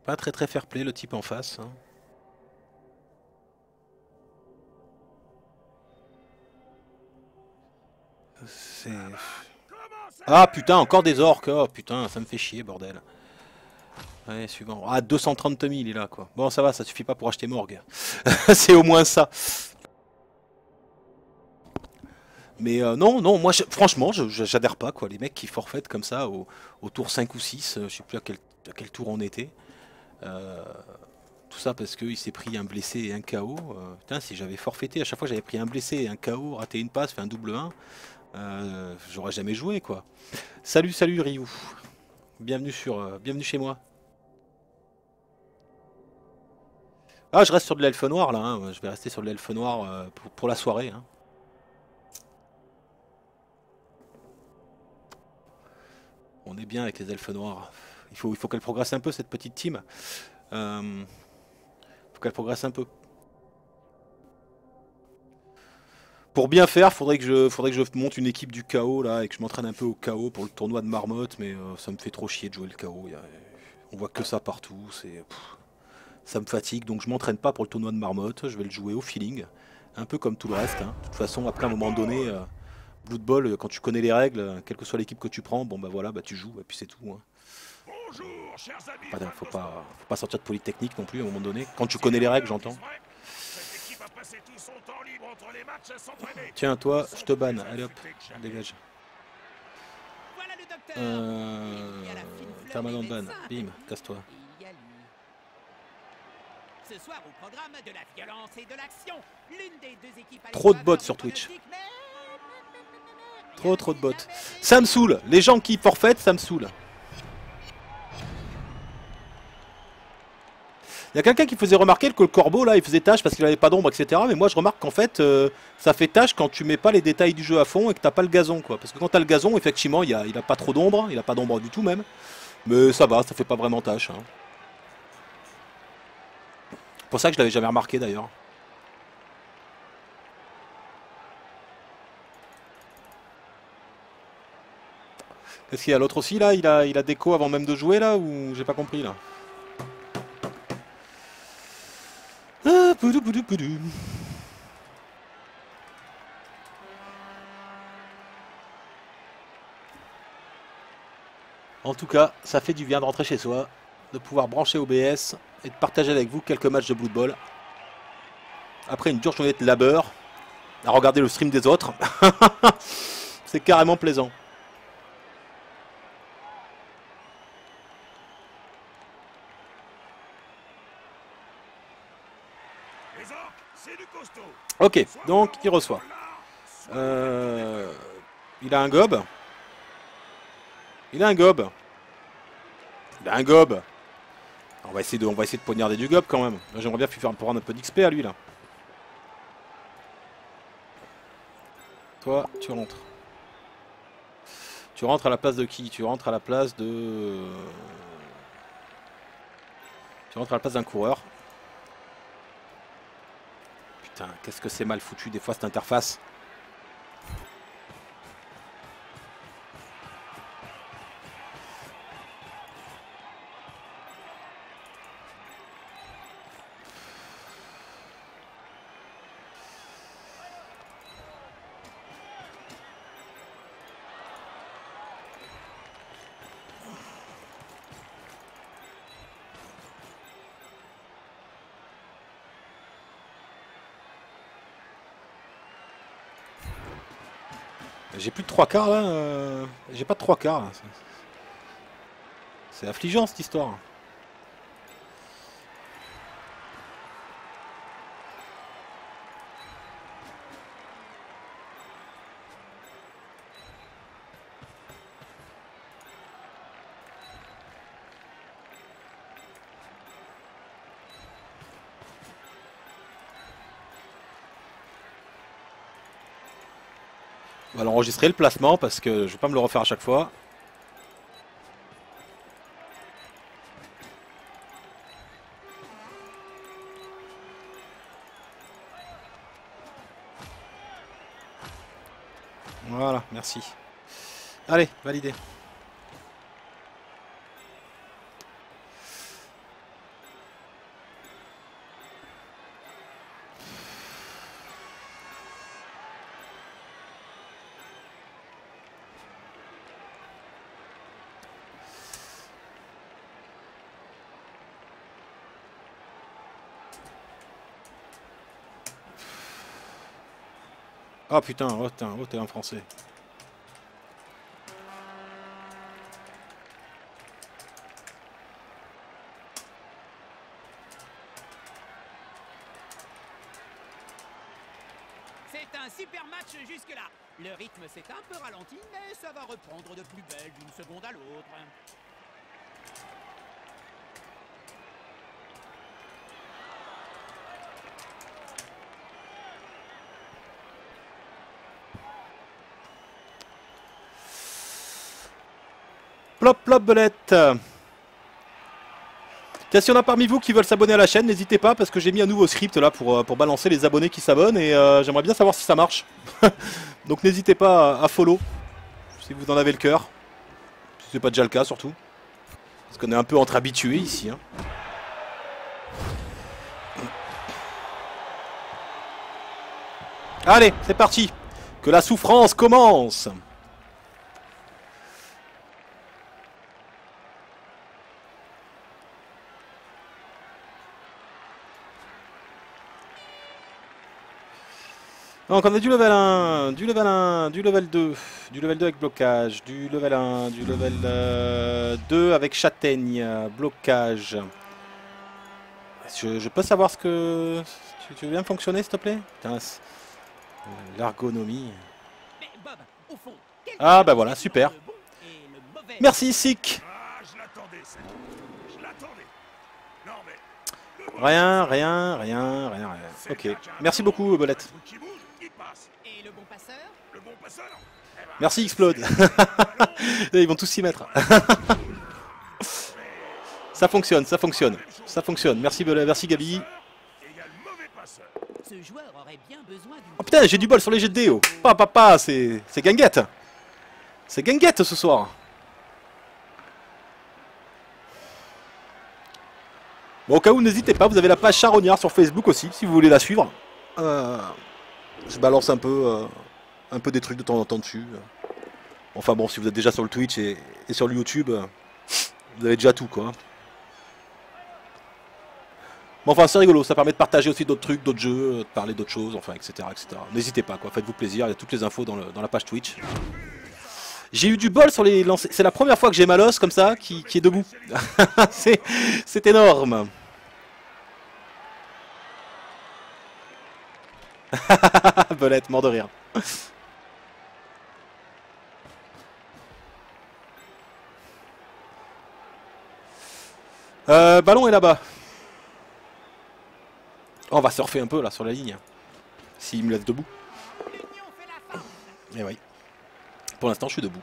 Pas très fair play le type en face. Hein. C'est... Ah putain, encore des orques. Oh putain, ça me fait chier, bordel. Allez, suivant. Ah, 230 000 il est là, quoi. Bon, ça va, ça suffit pas pour acheter Morgue. C'est au moins ça. Mais non, non, moi, franchement, j'adhère pas, quoi. Les mecs qui forfaitent comme ça au tour 5 ou 6, je sais plus à quel tour on était. Euh, Tout ça parce qu'il s'est pris un blessé et un KO. Putain, si j'avais forfaité, à chaque fois j'avais pris un blessé et un KO, raté une passe, fait un double 1, j'aurais jamais joué, quoi. Salut, salut Ryu. Bienvenue chez moi. Ah, je reste sur de l'elfe noir là, hein. Je vais rester sur de l'elfe noir pour la soirée. Hein. On est bien avec les elfes noirs. Il faut qu'elle progresse un peu cette petite team. Il faut qu'elle progresse un peu. Pour bien faire, faudrait que je monte une équipe du chaos là et que je m'entraîne un peu au chaos pour le tournoi de marmotte, mais ça me fait trop chier de jouer le chaos. On voit que ça partout, ça me fatigue, donc je m'entraîne pas pour le tournoi de marmotte, je vais le jouer au feeling, un peu comme tout le reste. Hein. De toute façon, après un moment donné, Blood Bowl, quand tu connais les règles, quelle que soit l'équipe que tu prends, bon bah voilà, bah tu joues et puis c'est tout. Hein. Bonjour, chers amis, Faut pas sortir de polytechnique non plus à un moment donné. Quand tu connais les règles, j'entends. cette équipe a passé tout son temps libre entre les matchs à s'entraîner. Tiens, toi, je te banne. Allez hop, dégage. Voilà le docteur. Il y a la fine fleur Permanent des ban. médecins. Bim, casse-toi. Et il y a lui. Ce soir au programme de la violence et de l'action. L'une des deux équipes. Trop de bots sur Twitch. Trop de bots. Ça me saoule. Les gens qui forfaitent, ça me saoule. Il y a quelqu'un qui faisait remarquer que le corbeau là il faisait tâche parce qu'il avait pas d'ombre, etc. Mais moi je remarque qu'en fait ça fait tâche quand tu mets pas les détails du jeu à fond et que t'as pas le gazon, quoi. Parce que quand t'as le gazon, effectivement il a pas trop d'ombre, il a pas d'ombre du tout même. Mais ça va, ça fait pas vraiment tâche. Hein. C'est pour ça que je l'avais jamais remarqué d'ailleurs. Qu'est-ce qu'il y a l'autre aussi là il a déco avant même de jouer là ou j'ai pas compris là. Ah, poudou, poudou, poudou. En tout cas, ça fait du bien de rentrer chez soi, de pouvoir brancher OBS et de partager avec vous quelques matchs de Blood Bowl. Après une dure journée de labeur, à regarder le stream des autres, c'est carrément plaisant. Les orques, c'est du costaud. Ok, donc il reçoit. Il a un gob. Il a un gob. Il a un gob. On va essayer de poignarder du gob quand même. J'aimerais bien faire prendre un peu d'XP à lui là. Toi, tu rentres. Tu rentres à la place de qui? Tu rentres à la place de... Tu rentres à la place d'un coureur. Putain, qu'est-ce que c'est mal foutu des fois cette interface. J'ai plus de 3 quarts là. J'ai pas de 3 quarts là. C'est affligeant cette histoire. On va l'enregistrer le placement parce que je vais pas me le refaire à chaque fois. Voilà, merci. Allez, validé. Oh putain, oh t'es un français. C'est un super match jusque-là. Le rythme s'est un peu ralenti, mais ça va reprendre de plus belle d'une seconde à l'autre. Plop plop belette. Tiens, si on a parmi vous qui veulent s'abonner à la chaîne, n'hésitez pas parce que j'ai mis un nouveau script là pour balancer les abonnés qui s'abonnent et j'aimerais bien savoir si ça marche. Donc n'hésitez pas à follow si vous en avez le cœur. Si c'est pas déjà le cas surtout. Parce qu'on est un peu entre habitués ici. Hein. Allez, c'est parti. Que la souffrance commence. Donc on a du level 1, du level 1, du level 2, du level 2 avec blocage, du level 1, du level 2 avec châtaigne, blocage. Je peux savoir ce que... Tu veux bien fonctionner s'il te plaît? L'ergonomie. Ah bah voilà, super. Merci Sick. Ah, je l'attendais, ça. Je l'attendais. Non, mais... Rien. Ok. Merci beaucoup, Bolette. Qui bouge, il passe. Et le bon passeur? Le bon passeur. Eh ben, Merci Explode. Ils vont tous s'y mettre. Ça fonctionne. Merci, merci Gabi. égale mauvais passeur. Ce joueur aurait bien besoin d'une... Oh putain, j'ai du bol sur les jets de dé. Oh. Papa, c'est ganguette. C'est ganguette ce soir. Bon, au cas où, n'hésitez pas, vous avez la page Charognard sur Facebook aussi, si vous voulez la suivre. Je balance un peu des trucs de temps en temps dessus. Enfin bon, si vous êtes déjà sur le Twitch et sur le YouTube, vous avez déjà tout quoi. Mais enfin, c'est rigolo, ça permet de partager aussi d'autres trucs, d'autres jeux, de parler d'autres choses, enfin, etc. N'hésitez pas, quoi, faites-vous plaisir, il y a toutes les infos dans la page Twitch. J'ai eu du bol sur les lancers, c'est la première fois que j'ai Malos comme ça, qui est debout. C'est énorme. Belette, mort de rire. Ballon est là-bas. Oh, on va surfer un peu là sur la ligne. S'il me laisse debout. Et oui. Pour l'instant, je suis debout.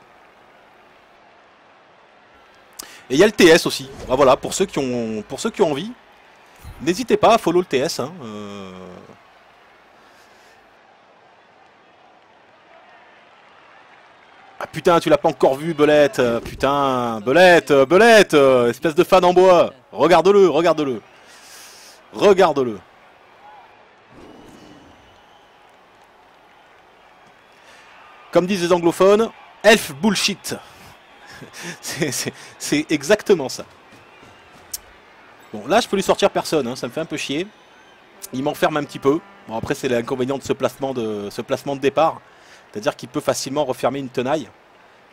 Et il y a le TS aussi. Ah, voilà, pour ceux qui ont envie, n'hésitez pas à follow le TS. Hein. Ah putain, tu l'as pas encore vu, Belette. Putain, Belette, espèce de fan en bois. Regarde-le. Comme disent les anglophones, elf bullshit. C'est exactement ça. Bon, là, je peux lui sortir personne, hein, ça me fait un peu chier. Il m'enferme un petit peu. Bon, après, c'est l'inconvénient de ce placement de départ. C'est-à-dire qu'il peut facilement refermer une tenaille.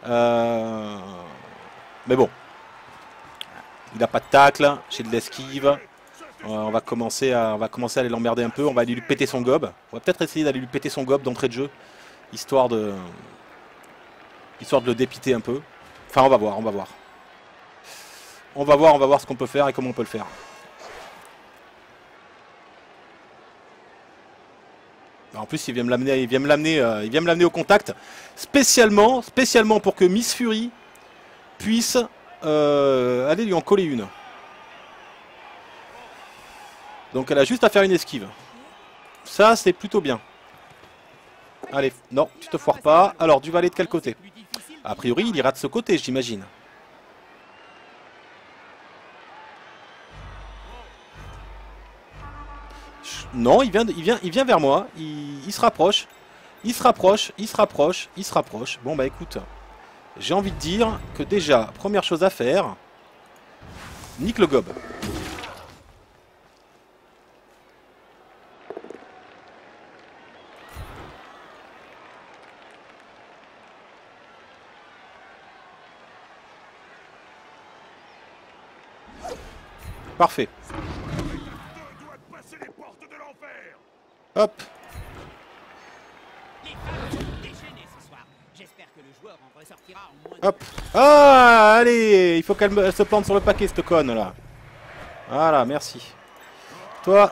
Mais bon. Il n'a pas de tacle, j'ai de l'esquive. On va commencer à aller l'emmerder un peu. On va aller lui péter son gob. On va peut-être essayer d'aller lui péter son gob d'entrée de jeu. Histoire de le dépiter un peu. Enfin, on va voir. On va voir ce qu'on peut faire et comment on peut le faire. En plus, il vient me l'amener au contact, spécialement pour que Miss Fury puisse aller lui en coller une. Donc elle a juste à faire une esquive. Ça, c'est plutôt bien. Allez, non, tu te foires pas. Alors, tu vas aller de quel côté? A priori, il ira de ce côté, j'imagine. Non, il vient vers moi. Il se rapproche. Il se rapproche. Bon, bah écoute, j'ai envie de dire que déjà, première chose à faire, nique le gob. Parfait. Doit passer les portes de l'enfer. Hop. Les femmes sont déchaînées ce soir. J'espère que le joueur en ressortira en moins de... Hop. Ah, allez, il faut qu'elle se plante sur le paquet, cette conne, là. Voilà, merci. Toi.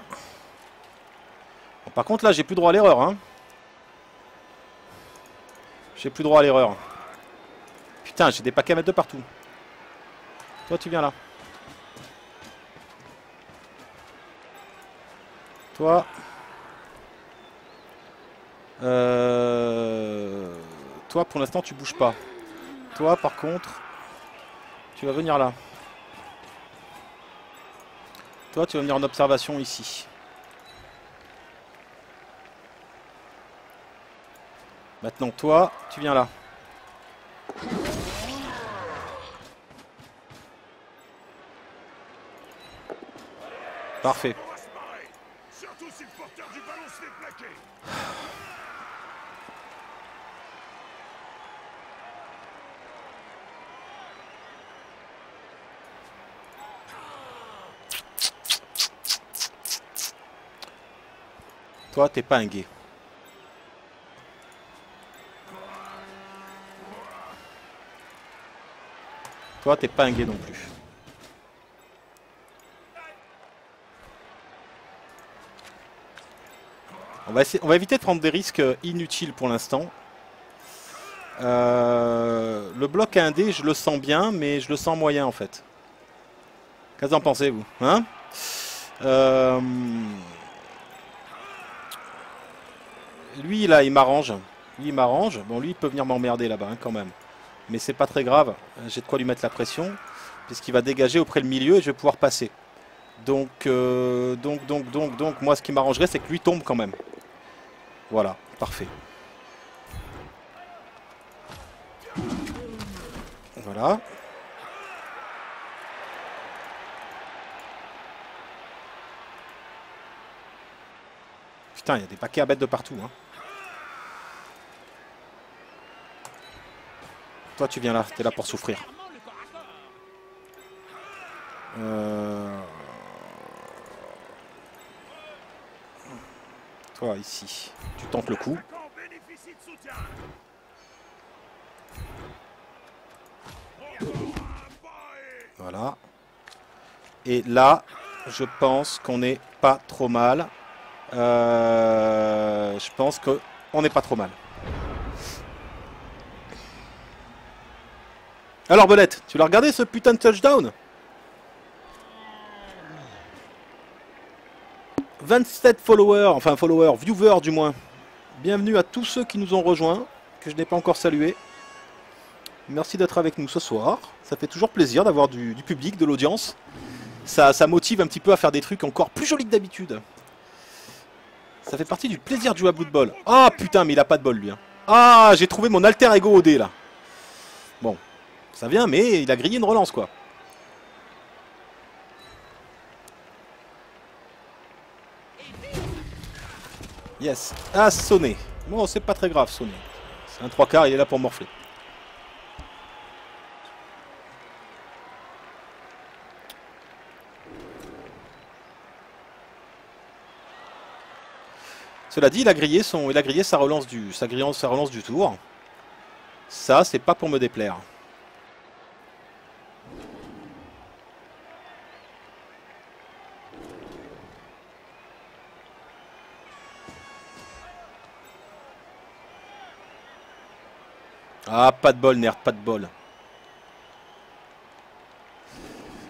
Bon, par contre, là, j'ai plus droit à l'erreur, hein. J'ai plus droit à l'erreur. Putain, j'ai des paquets à mettre de partout. Toi, tu viens là. Toi. Toi, pour l'instant, tu bouges pas. Toi, par contre, tu vas venir là. Toi, tu vas venir en observation ici. Maintenant, toi, tu viens là. Parfait. On va se marrer. Surtout si le porteur du ballon se fait plaquer. Toi, t'es pas un gay. Toi, t'es pas un gay non plus. On va éviter de prendre des risques inutiles pour l'instant. Le bloc à 1D, je le sens bien, mais je le sens moyen en fait. Qu'est-ce que vous en pensez, vous, hein? Lui, là, il m'arrange. Lui, il m'arrange. Bon, lui, il peut venir m'emmerder là-bas, hein, quand même. Mais c'est pas très grave. J'ai de quoi lui mettre la pression. Puisqu'il va dégager auprès le milieu et je vais pouvoir passer. Donc, moi, ce qui m'arrangerait, c'est que lui tombe quand même. Voilà, parfait. Voilà. Putain, il y a des paquets à mettre de partout, hein. Toi, tu viens là, t'es là pour souffrir. Toi, ici, tu tentes le coup. Voilà. Et là, je pense qu'on n'est pas trop mal. Je pense qu'on n'est pas trop mal. Alors Belette, tu l'as regardé ce putain de touchdown? 27 followers, enfin followers, viewers du moins. Bienvenue à tous ceux qui nous ont rejoints, que je n'ai pas encore salué. Merci d'être avec nous ce soir. Ça fait toujours plaisir d'avoir du public, de l'audience. Ça motive un petit peu à faire des trucs encore plus jolis que d'habitude. Ça fait partie du plaisir de jouer à Blood Bowl. Ah putain, mais il a pas de bol lui. Hein. Ah, j'ai trouvé mon alter ego OD là. Bon, ça vient, mais il a grillé une relance quoi. Yes, ah sonné. Bon, c'est pas très grave, sonné. C'est un 3/4, il est là pour morfler. Cela dit, il a grillé sa relance du tour. Ça, c'est pas pour me déplaire. Ah, pas de bol, Nerd, pas de bol.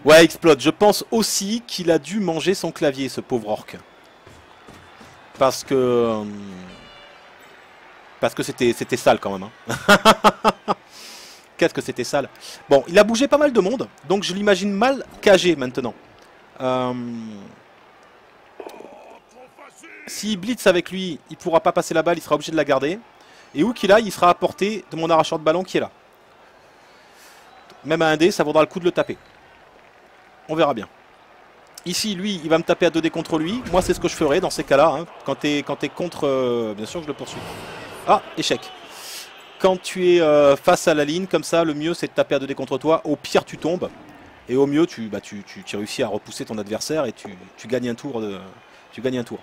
Ouais, explode. Je pense aussi qu'il a dû manger son clavier, ce pauvre orc. Parce que c'était sale quand même. Hein. Qu'est-ce que c'était sale. Bon, il a bougé pas mal de monde, donc je l'imagine mal cagé maintenant. S'il blitz avec lui, il pourra pas passer la balle, il sera obligé de la garder. Et où qu'il aille, il sera à portée de mon arracheur de ballon qui est là. Même à 1D, ça vaudra le coup de le taper. On verra bien. Ici, lui, il va me taper à 2D contre lui. Moi, c'est ce que je ferai dans ces cas-là. Hein. Quand t'es contre... bien sûr, je le poursuis. Ah, échec. Quand tu es face à la ligne, comme ça, le mieux, c'est de taper à 2D contre toi. Au pire, tu tombes. Et au mieux, tu réussis à repousser ton adversaire et tu gagnes un tour. Tu gagnes un tour.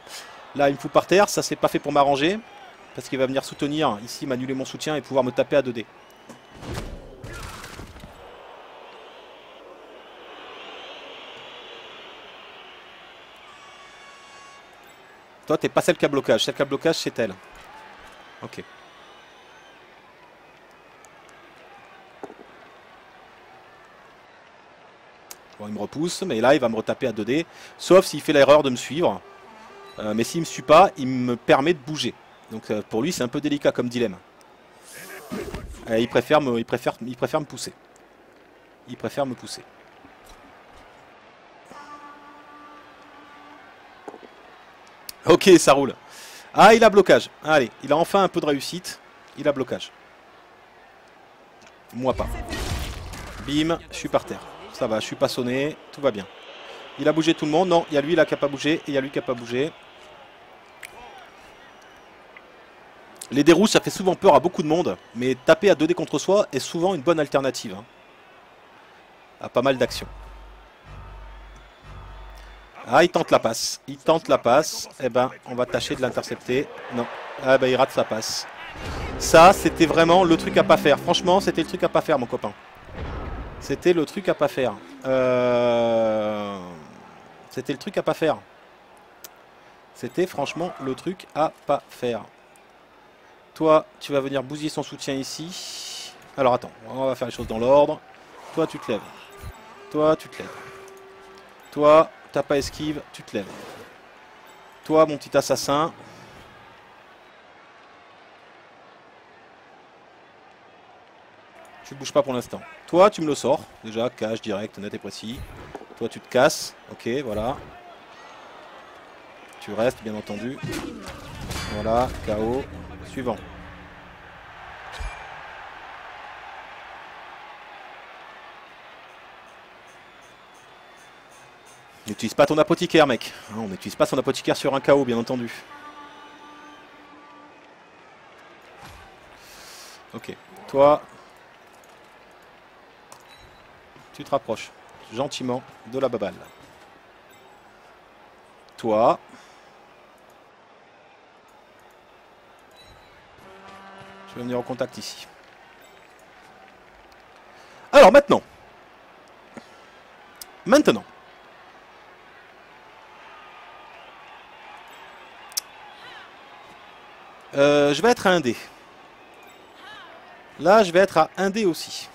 Là, il me fout par terre. Ça, c'est pas fait pour m'arranger. Parce qu'il va venir soutenir ici, m'annuler mon soutien et pouvoir me taper à 2D. Toi, t'es pas celle qui a blocage. Celle qui a blocage, c'est elle. Ok. Bon, il me repousse, mais là, il va me retaper à 2D. Sauf s'il fait l'erreur de me suivre. Mais s'il me suit pas, il me permet de bouger. Donc pour lui, c'est un peu délicat comme dilemme. Il préfère me pousser. Il préfère me pousser. Ok, ça roule. Ah, il a blocage. Allez, il a enfin un peu de réussite. Il a blocage. Moi pas. Bim, je suis par terre. Ça va, je suis pas sonné. Tout va bien. Il a bougé tout le monde. Non, il y a lui là qui n'a pas bougé. Et il y a lui qui n'a pas bougé. Les dés rouges, ça fait souvent peur à beaucoup de monde. Mais taper à 2D contre soi est souvent une bonne alternative. Hein, à pas mal d'actions. Ah, il tente la passe. Il tente la passe. Eh ben, on va tâcher de l'intercepter. Non. Ah ben, il rate sa passe. Ça, c'était vraiment le truc à pas faire. Franchement, c'était le truc à pas faire, mon copain. C'était le truc à pas faire. C'était le truc à pas faire. C'était franchement le truc à pas faire. Toi, tu vas venir bousiller son soutien ici. Alors, attends. On va faire les choses dans l'ordre. Toi, tu te lèves. Toi, tu te lèves. Toi... T'as pas esquive, tu te lèves. Toi, mon petit assassin. Tu bouges pas pour l'instant. Toi, tu me le sors. Déjà, cache, direct, net et précis. Toi, tu te casses. Ok, voilà. Tu restes, bien entendu. Voilà, KO. Suivant. N'utilise pas ton apothicaire, mec. On n'utilise pas son apothicaire sur un KO, bien entendu. Ok. Toi, tu te rapproches gentiment de la baballe. Toi, tu vas venir en contact ici. Alors maintenant. Je vais être à 1D. Là, je vais être à 1D aussi.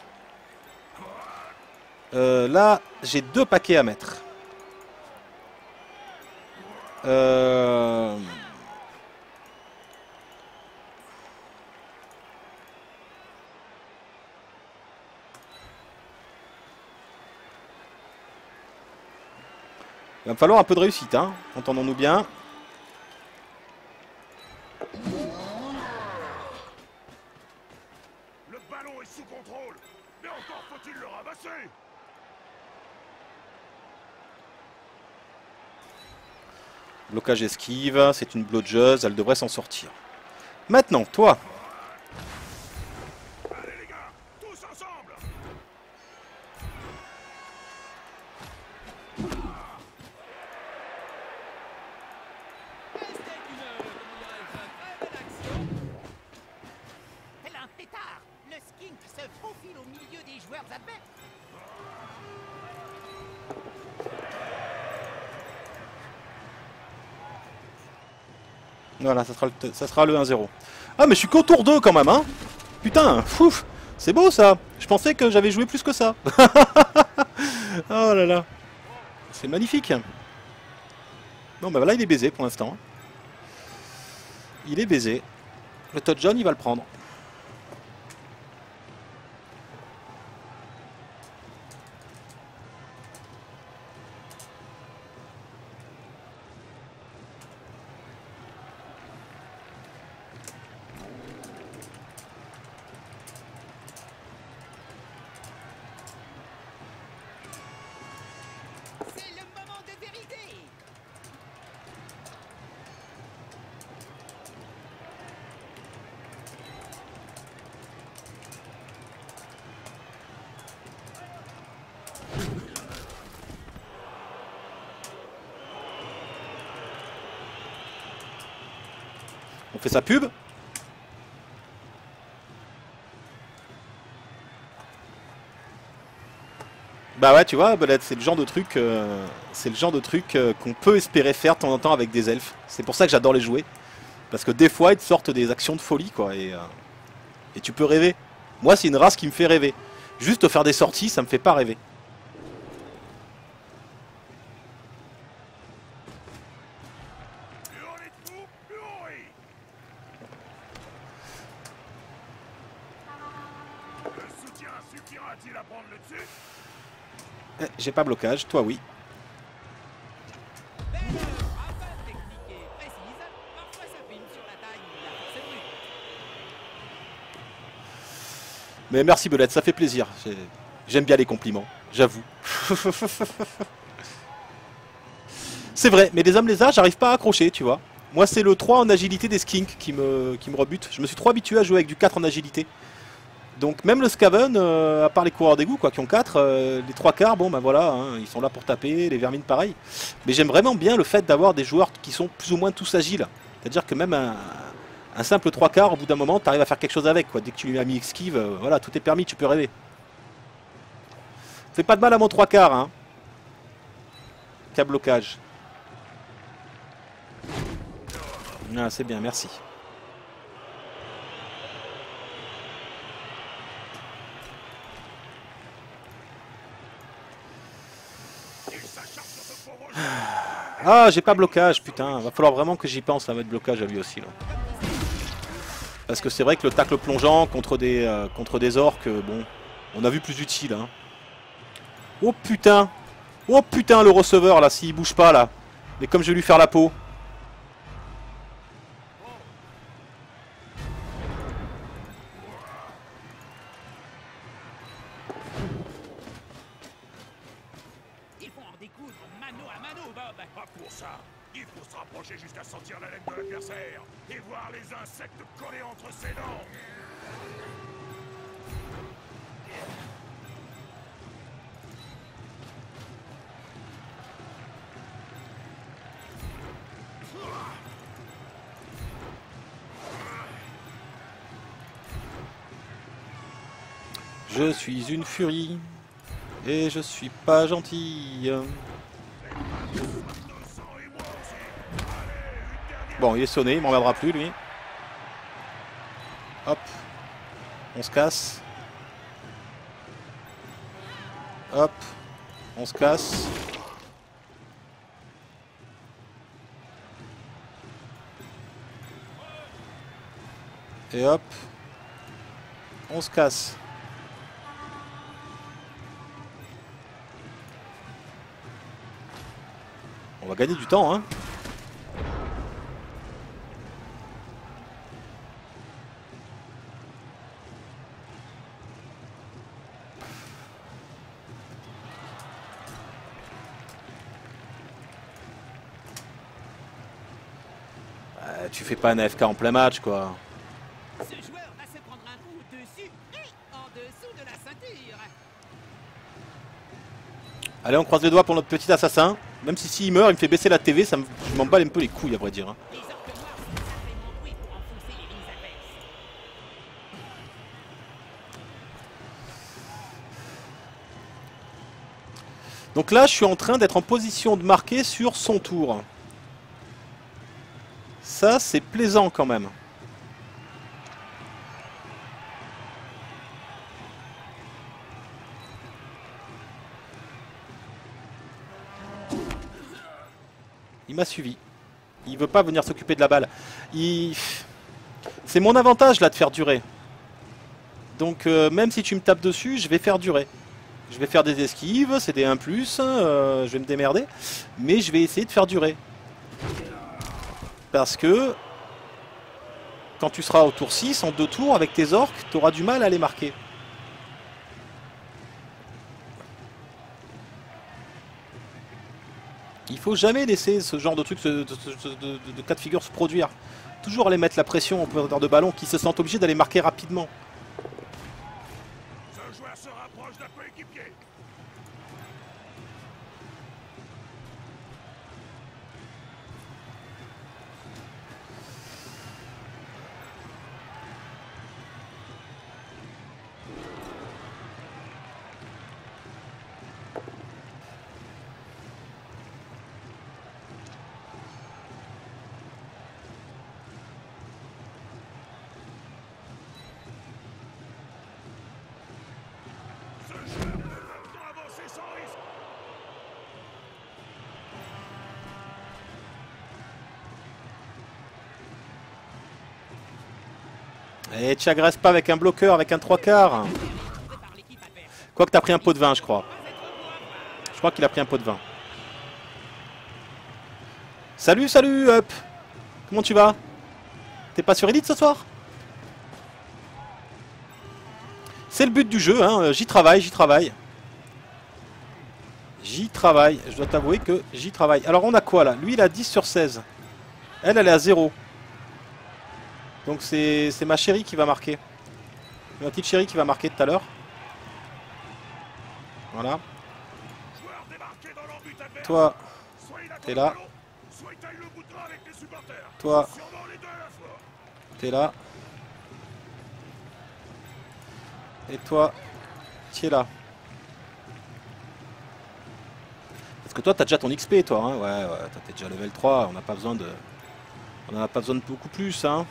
Là, j'ai 2 paquets à mettre. Il va me falloir un peu de réussite, hein. Entendons-nous bien. Le ballon est sous contrôle, mais encore faut-il le ramasser. Blocage esquive, c'est une blodgeuse, elle devrait s'en sortir. Maintenant, toi. Allez les gars, tous ensemble. Tel un pétard, le skink se faufile au milieu des joueurs adverses. Voilà, ça sera le 1-0. Ah, mais je suis qu'au tour 2 quand même, hein. Putain, fouf, c'est beau ça. Je pensais que j'avais joué plus que ça. Oh là là. C'est magnifique. Bon, bah là, il est baisé pour l'instant. Il est baisé. Le Todd John, il va le prendre. C'est le moment de vérité. On fait sa pub. Bah ouais, tu vois, Belette, c'est le genre de truc, qu'on peut espérer faire de temps en temps avec des elfes. C'est pour ça que j'adore les jouer. Parce que des fois, ils te sortent des actions de folie, quoi. Et tu peux rêver. Moi, c'est une race qui me fait rêver. Juste faire des sorties, ça me fait pas rêver. Plus on est de fous, plus on rit. Le soutien suffira-t-il à prendre le dessus? J'ai pas blocage, toi oui. Belle frappe, technique et précise. Parfois ça filme sur la taille, la force est brute. Mais merci Belette, ça fait plaisir. J'aime bien les compliments, j'avoue. C'est vrai, mais les hommes lézards, j'arrive pas à accrocher, tu vois. Moi, c'est le 3 en agilité des skinks qui me rebute. Je me suis trop habitué à jouer avec du 4 en agilité. Donc même le Skaven, à part les coureurs d'égout quoi, qui ont 4, les 3 quarts, bon ben voilà, hein, ils sont là pour taper, les vermines pareil. Mais j'aime vraiment bien le fait d'avoir des joueurs qui sont plus ou moins tous agiles. C'est-à-dire que même un simple 3 quarts, au bout d'un moment, tu arrives à faire quelque chose avec. Quoi. Dès que tu lui as mis esquive, voilà, tout est permis, tu peux rêver. Fais pas de mal à mon 3 quarts, hein. Qu'à blocage. Ah, c'est bien, merci. Ah, j'ai pas blocage, putain. Va falloir vraiment que j'y pense à mettre blocage à lui aussi. Là. Parce que c'est vrai que le tacle plongeant contre des orques, bon, on a vu plus utile. Hein. Oh putain. Oh putain, le receveur là, s'il bouge pas là. Mais comme je vais lui faire la peau. Il faut en découdre mano à mano, Bob. Pas pour ça. Il faut se rapprocher jusqu'à sentir la laine de l'adversaire et voir les insectes collés entre ses dents. Je suis une furie. Et je suis pas gentil. Bon, il est sonné, il m'emmerdera plus lui. Hop. On se casse. Hop. On se casse. Et hop. On se casse. On va gagner du temps, hein. Tu fais pas un AFK en plein match, quoi. Ce joueur va se prendre un coup dessus et en dessous de la ceinture. Allez, on croise les doigts pour notre petit assassin. Même si s'il meurt, il me fait baisser la TV, je m'emballe un peu les couilles, à vrai dire. Hein. Les orques noirs sont sacrément doués pour enfoncer les lignes adverses. Donc là, je suis en train d'être en position de marquer sur son tour. Ça, c'est plaisant quand même. Il m'a suivi. Il veut pas venir s'occuper de la balle. C'est mon avantage là de faire durer. Donc même si tu me tapes dessus, je vais faire durer. Je vais faire des esquives, c'est des 1+, je vais me démerder. Mais je vais essayer de faire durer. Parce que quand tu seras au tour 6, en 2 tours, avec tes orques, tu auras du mal à les marquer. Il faut jamais laisser ce genre de truc, de cas de figure se produire. Toujours aller mettre la pression aux porteurs de ballon qui se sentent obligés d'aller marquer rapidement. Ce joueur se rapproche d'un coéquipier. Pour avancer sans risque. Et tu agresses pas avec un bloqueur, avec un 3/4. Quoique t'as pris un pot de vin, je crois. Je crois qu'il a pris un pot de vin. Salut, salut, Up. Comment tu vas? T'es pas sur Elite ce soir? C'est le but du jeu, hein. J'y travaille, j'y travaille. J'y travaille. Je dois t'avouer que j'y travaille. Alors on a quoi là? Lui il a 10 sur 16. Elle, elle est à 0. Donc c'est ma chérie qui va marquer. Ma petite chérie qui va marquer tout à l'heure. Voilà. Joueur débarqué dans leur but adverse. Toi, Soit il t'es accorde là. le ballon, soit il taille le bouton avec les supporters. Toi, Sûrement les deux à la fois. t'es là. Et toi, tu es là. Parce que toi, t'as déjà ton XP, toi. Hein, ouais, t'es déjà level 3. On n'a pas besoin de... On n'en a pas besoin de beaucoup plus, hein.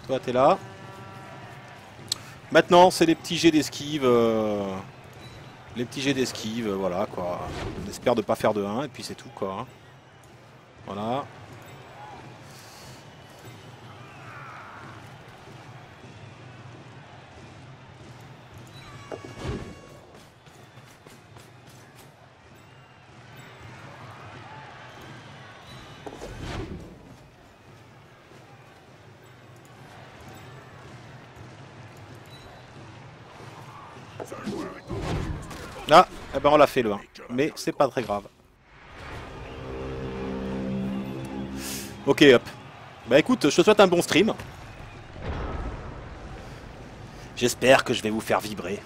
Toi, t'es là. Maintenant, c'est les petits jets d'esquive. Les petits jets d'esquive, voilà, quoi. On espère de pas faire de 1, et puis c'est tout, quoi. Hein. Voilà. Ah, eh ben on l'a fait le 1. Mais c'est pas très grave. Ok, hop. Bah écoute, je te souhaite un bon stream. J'espère que je vais vous faire vibrer.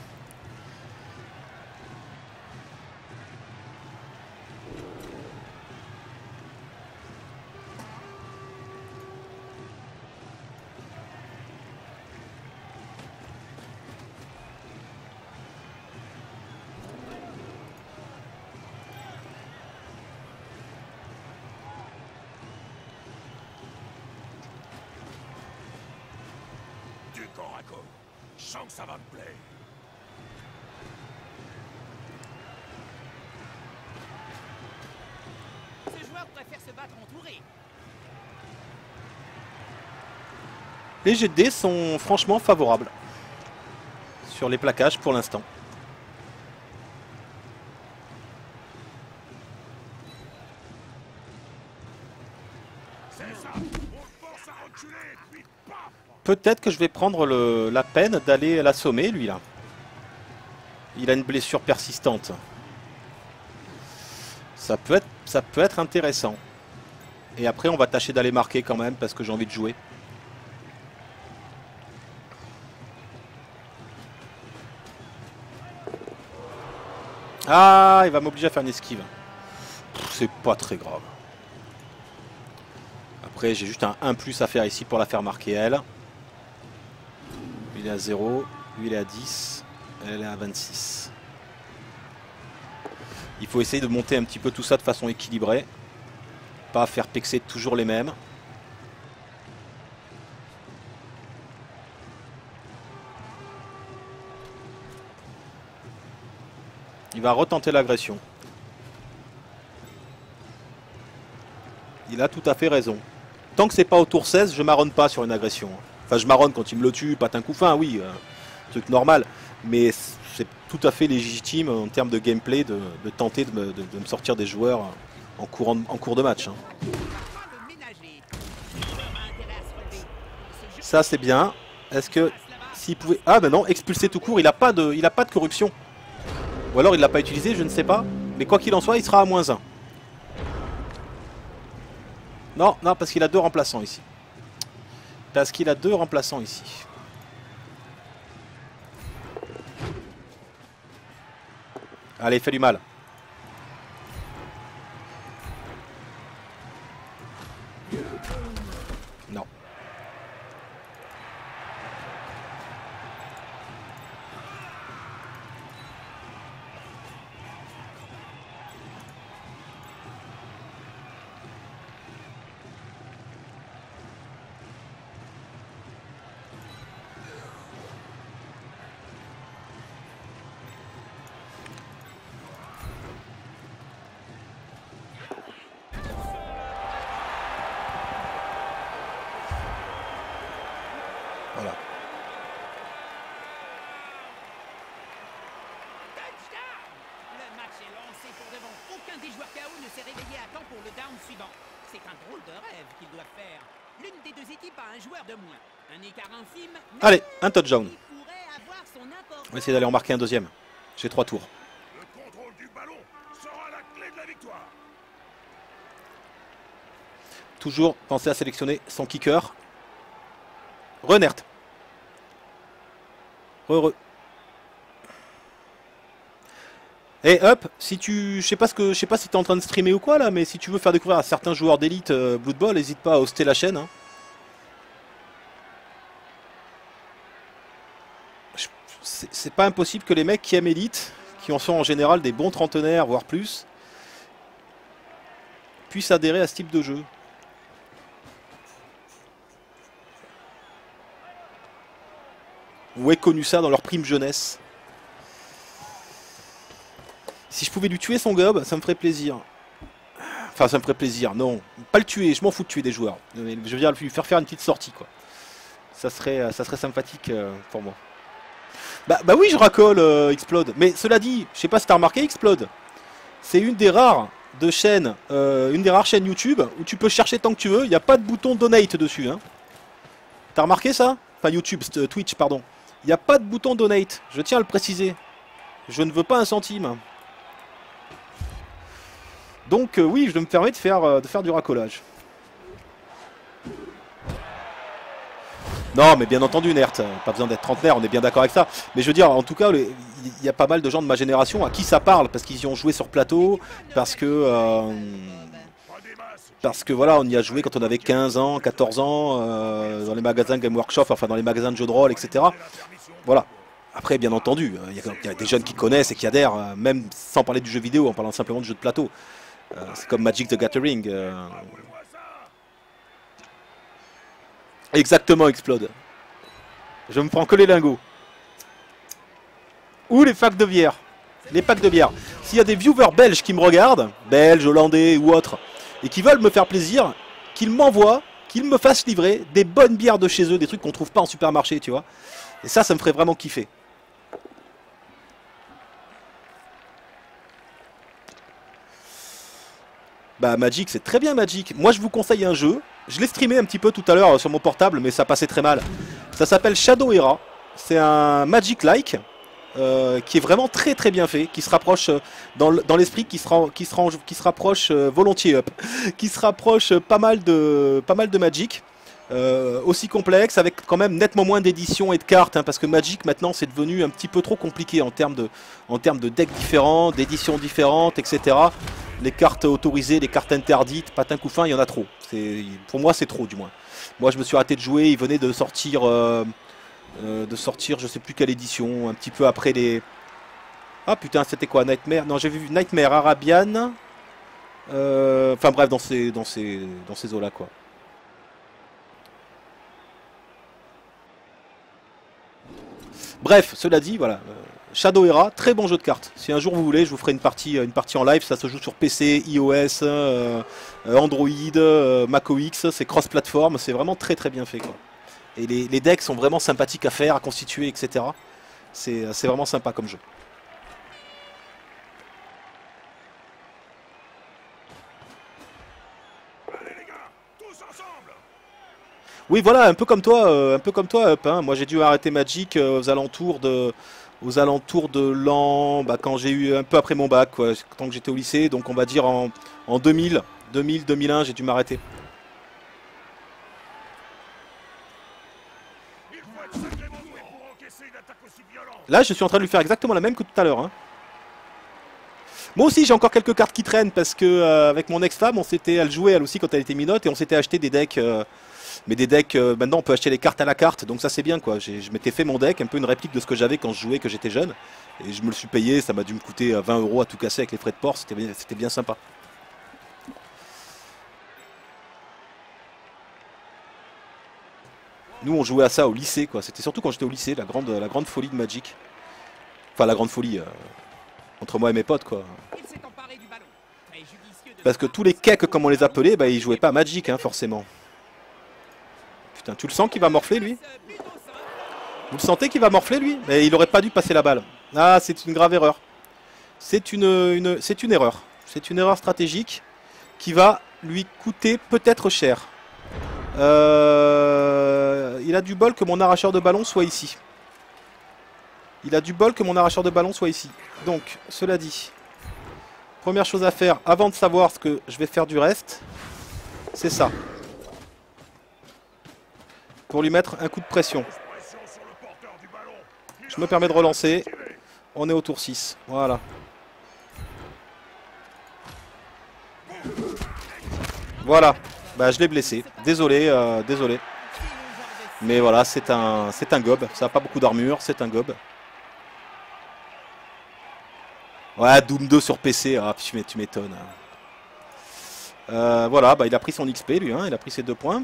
Du corps à corps. Je sens que ça va me plaire. Ce joueur préfère se battre entouré. Les jets de dés sont franchement favorables. Sur les plaquages pour l'instant. C'est ça. On force à reculer, puis paf. Peut-être que je vais prendre la peine d'aller l'assommer, lui, là. Il a une blessure persistante. Ça peut être intéressant. Et après, on va tâcher d'aller marquer quand même, parce que j'ai envie de jouer. Ah, il va m'obliger à faire une esquive. C'est pas très grave. Après, j'ai juste un 1+ à faire ici pour la faire marquer, elle. Lui, il est à 0. Lui, il est à 10. Elle est à 26. Il faut essayer de monter un petit peu tout ça de façon équilibrée. Pas faire pexer toujours les mêmes. Il va retenter l'agression. Il a tout à fait raison. Tant que c'est pas au tour 16, je marronne pas sur une agression. Enfin, je marronne quand il me le tue, pas un coup fin, oui, truc normal. Mais c'est tout à fait légitime en termes de gameplay de tenter de me sortir des joueurs en cours de match. Hein. Ça, c'est bien. Est-ce que s'il pouvait... Ah ben non, expulser tout court, il a pas de corruption. Ou alors il l'a pas utilisé, je ne sais pas. Mais quoi qu'il en soit, il sera à -1. Non, non, parce qu'il a 2 remplaçants ici. Parce qu'il a 2 remplaçants ici. Allez, fais du mal. Non. s'est réveillé à temps pour le down suivant. C'est un drôle de rêve qu'ils doivent faire. L'une des deux équipes a un joueur de moins. Un écart infime, mais Allez, un touchdown. il pourrait avoir son importance. On va essayer d'aller en marquer un deuxième. J'ai 3 tours. Le contrôle du ballon sera la clé de la victoire. Toujours penser à sélectionner son kicker. Renert. Heureux. Et hop, si tu, je sais pas si t'es en train de streamer ou quoi là, mais si tu veux faire découvrir à certains joueurs d'élite Blood Bowl, n'hésite pas à hoster la chaîne. Hein. C'est pas impossible que les mecs qui aiment Elite, qui en sont en général des bons trentenaires, voire plus, puissent adhérer à ce type de jeu. Ou aient connu ça dans leur prime jeunesse. Si je pouvais lui tuer son gob, ça me ferait plaisir. Enfin, ça me ferait plaisir, non. Pas le tuer, je m'en fous de tuer des joueurs. Je veux dire, lui faire une petite sortie, quoi. Ça serait sympathique pour moi. Bah oui, je racole Explode. Mais cela dit, je sais pas si t'as remarqué, Explode. C'est une des rares chaînes YouTube où tu peux chercher tant que tu veux. Il n'y a pas de bouton donate dessus. Hein. T'as remarqué ça? Enfin, YouTube, Twitch, pardon. Il n'y a pas de bouton donate. Je tiens à le préciser. Je ne veux pas un centime. Donc oui, je me permets de faire du racolage. Non, mais bien entendu, Nert, pas besoin d'être trentenaire, on est bien d'accord avec ça. Mais je veux dire, en tout cas, il y a pas mal de gens de ma génération à qui ça parle, parce qu'ils y ont joué sur plateau, parce que voilà, on y a joué quand on avait 15 ans, 14 ans, dans les magasins Game Workshop, enfin dans les magasins de jeux de rôle, etc. Voilà. Après, bien entendu, il y a des jeunes qui connaissent et qui adhèrent, même sans parler du jeu vidéo, en parlant simplement du jeu de plateau. C'est comme Magic the Gathering. Exactement, Explode. Je me prends que les lingots. Ou les packs de bière. Les packs de bière. S'il y a des viewers belges qui me regardent, belges, hollandais ou autres, et qui veulent me faire plaisir, qu'ils m'envoient, qu'ils me fassent livrer des bonnes bières de chez eux, des trucs qu'on trouve pas en supermarché, tu vois. Et ça me ferait vraiment kiffer. Bah Magic, c'est très bien Magic. Moi je vous conseille un jeu. Je l'ai streamé un petit peu tout à l'heure sur mon portable, mais ça passait très mal. Ça s'appelle Shadow Era. C'est un Magic-like qui est vraiment très très bien fait, qui se rapproche dans l'esprit, qui se rapproche volontiers up, qui se rapproche pas mal de Magic. Aussi complexe, avec quand même nettement moins d'éditions et de cartes, hein, parce que Magic maintenant c'est devenu un petit peu trop compliqué en termes de decks différents, d'éditions différentes, etc. Les cartes autorisées, les cartes interdites, patin couffin, il y en a trop. Pour moi c'est trop du moins. Moi je me suis arrêté de jouer, il venait de sortir je sais plus quelle édition, un petit peu après les... Ah putain, c'était quoi, Nightmare? Non, j'ai vu Nightmare Arabian. Enfin bref, dans ces eaux là quoi. Bref, cela dit, voilà, Shadow Era, très bon jeu de cartes. Si un jour vous voulez, je vous ferai une partie en live. Ça se joue sur PC, iOS, Android, Mac OS, c'est cross-platform, c'est vraiment très très bien fait, quoi. Et les decks sont vraiment sympathiques à faire, à constituer, etc. C'est vraiment sympa comme jeu. Allez les gars, tous ensemble. Oui, voilà, un peu comme toi, Up, hein. Moi, j'ai dû arrêter Magic aux alentours de l'an, quand j'ai eu un peu après mon bac, quoi, tant que j'étais au lycée. Donc, on va dire en 2000, 2001, j'ai dû m'arrêter. Il faut être sacrément doué pour encaisser une attaque aussi violente. Là, je suis en train de lui faire exactement la même que tout à l'heure, hein. Moi aussi, j'ai encore quelques cartes qui traînent parce que avec mon ex-femme, elle jouait elle aussi quand elle était minote et on s'était acheté des decks. Mais des decks, maintenant on peut acheter les cartes à la carte, donc ça c'est bien quoi. Je m'étais fait mon deck, un peu une réplique de ce que j'avais quand je jouais, que j'étais jeune. Et je me le suis payé, ça m'a dû me coûter 20 € à tout casser avec les frais de port, c'était bien sympa. Nous on jouait à ça au lycée quoi, c'était surtout quand j'étais au lycée, la grande folie de Magic. Enfin la grande folie, entre moi et mes potes quoi. Parce que tous les keks comme on les appelait, bah, ils jouaient pas à Magic hein, forcément. Putain, tu le sens qu'il va morfler lui? Vous le sentez qu'il va morfler lui? Mais il aurait pas dû passer la balle. Ah, c'est une grave erreur. C'est une erreur. C'est une erreur stratégique. qui va lui coûter peut-être cher. Il a du bol que mon arracheur de ballon soit ici. Il a du bol que mon arracheur de ballon soit ici. Donc, cela dit, première chose à faire, avant de savoir ce que je vais faire du reste, c'est ça. Pour lui mettre un coup de pression. Je me permets de relancer. On est au tour 6. Voilà. Voilà. Bah, je l'ai blessé. Désolé, désolé. Mais voilà, c'est un gob. Ça n'a pas beaucoup d'armure, c'est un gob. Ouais, Doom 2 sur PC, ah, tu m'étonnes. Voilà, bah, il a pris son XP lui, hein, il a pris ses 2 points.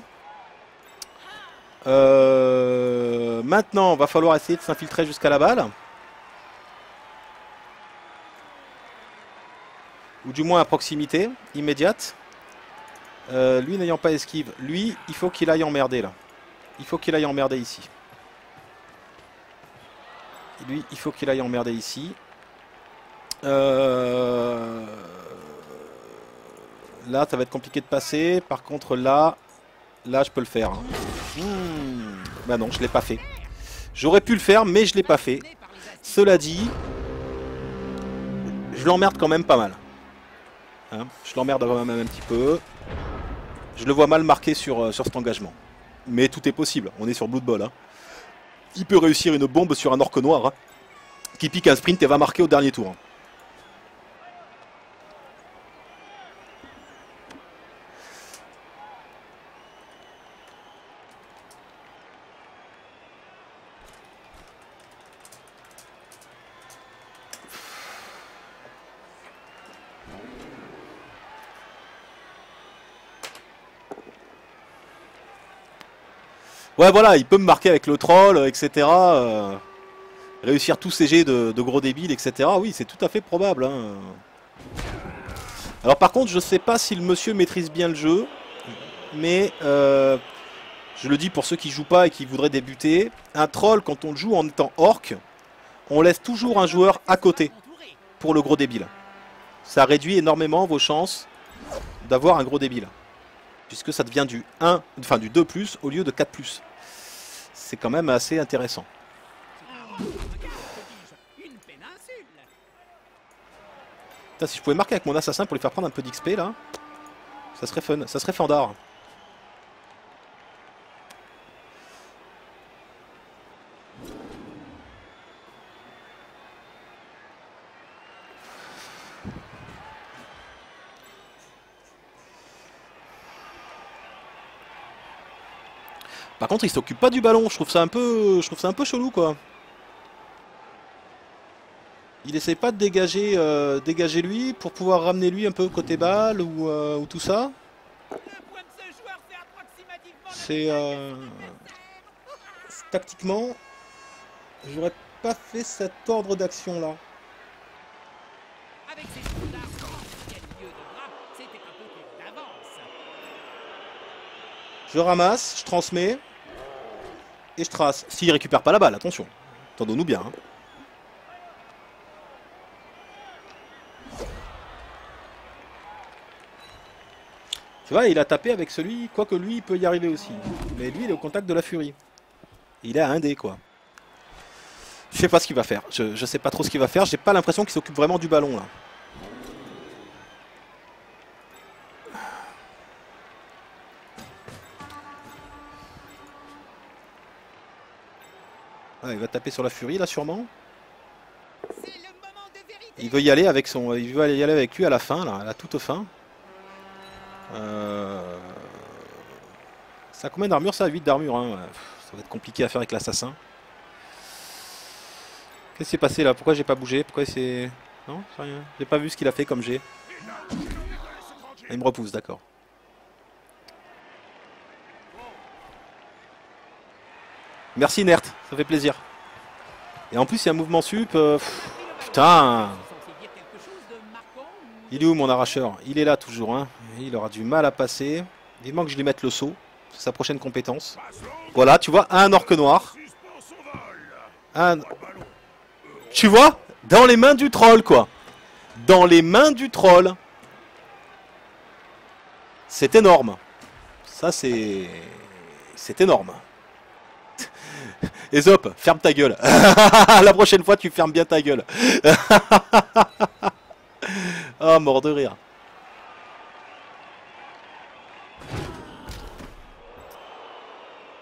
Maintenant, il va falloir essayer de s'infiltrer jusqu'à la balle. Ou du moins à proximité, immédiate. Lui n'ayant pas esquive, lui, il faut qu'il aille emmerder là. Il faut qu'il aille emmerder ici. Lui, il faut qu'il aille emmerder ici. Là, ça va être compliqué de passer. Par contre, là, je peux le faire. Hein. Bah non, je l'ai pas fait. J'aurais pu le faire, mais je l'ai pas fait. Cela dit, je l'emmerde quand même pas mal. Hein, je l'emmerde quand même un petit peu. Je le vois mal marqué sur cet engagement. Mais tout est possible. On est sur Blood Bowl. Hein. Il peut réussir une bombe sur un orque noir hein, qui pique un sprint et va marquer au dernier tour. Hein. Ouais, voilà, il peut me marquer avec le troll, etc. Réussir tous ces jets de gros débiles, etc. Oui, c'est tout à fait probable. Hein. Alors par contre, je sais pas si le monsieur maîtrise bien le jeu. Mais, je le dis pour ceux qui jouent pas et qui voudraient débuter. Un troll, quand on le joue en étant orc, on laisse toujours un joueur à côté pour le gros débile. Ça réduit énormément vos chances d'avoir un gros débile. Puisque ça devient du 1, enfin du 2+, au lieu de 4+. C'est quand même assez intéressant. Putain, si je pouvais marquer avec mon assassin pour lui faire prendre un peu d'XP là, ça serait fun, ça serait fandard. Par contre, il s'occupe pas du ballon. Je trouve ça un peu chelou, quoi. Il essaie pas de dégager, dégager lui pour pouvoir ramener lui un peu côté balle ou tout ça. C'est tactiquement, j'aurais pas fait cet ordre d'action là. Je ramasse, je transmets et je trace. S'il récupère pas la balle, attention. Entendons-nous bien. Hein. Tu vois, il a tapé avec celui, quoique lui, il peut y arriver aussi. Mais lui, il est au contact de la furie. Il est à 1 dé, quoi. Je sais pas ce qu'il va faire. Je sais pas trop ce qu'il va faire. J'ai pas l'impression qu'il s'occupe vraiment du ballon, là. Ah, il va taper sur la furie, là, sûrement. Il veut y aller avec son... Il veut y aller avec lui à la fin, là, à la toute fin. Ça a combien d'armure ça? 8 d'armure. Hein. Ça va être compliqué à faire avec l'assassin. Qu'est-ce qui s'est passé là? Pourquoi j'ai pas bougé? Pourquoi c'est... Non, c'est rien. J'ai pas vu ce qu'il a fait comme jet. Ah, il me repousse, d'accord. Merci Nert, ça fait plaisir. Et en plus il y a un mouvement sup. Putain. Il est où mon arracheur? Il est là toujours. Hein. Il aura du mal à passer. Vivement que je lui mette le saut. C'est sa prochaine compétence. Voilà, tu vois, un orque noir. Un... Tu vois? Dans les mains du troll, quoi. Dans les mains du troll. C'est énorme. Ça, c'est énorme. Aesop, ferme ta gueule. La prochaine fois, tu fermes bien ta gueule. Oh, mort de rire.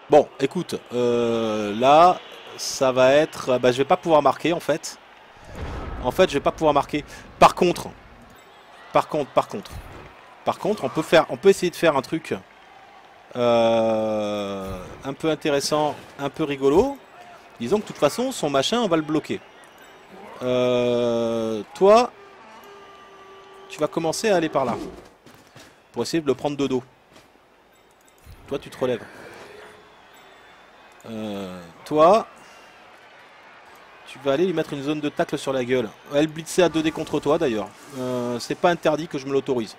Bon, écoute, là, ça va être... Bah, je vais pas pouvoir marquer, en fait. En fait, je vais pas pouvoir marquer. Par contre, on peut essayer de faire un truc un peu intéressant, un peu rigolo. Disons que de toute façon, son machin, on va le bloquer. Toi, tu vas commencer à aller par là. Pour essayer de le prendre de dos. Toi, tu te relèves. Toi, tu vas aller lui mettre une zone de tacle sur la gueule. Elle blitzait à 2D contre toi d'ailleurs. C'est pas interdit que je me l'autorise.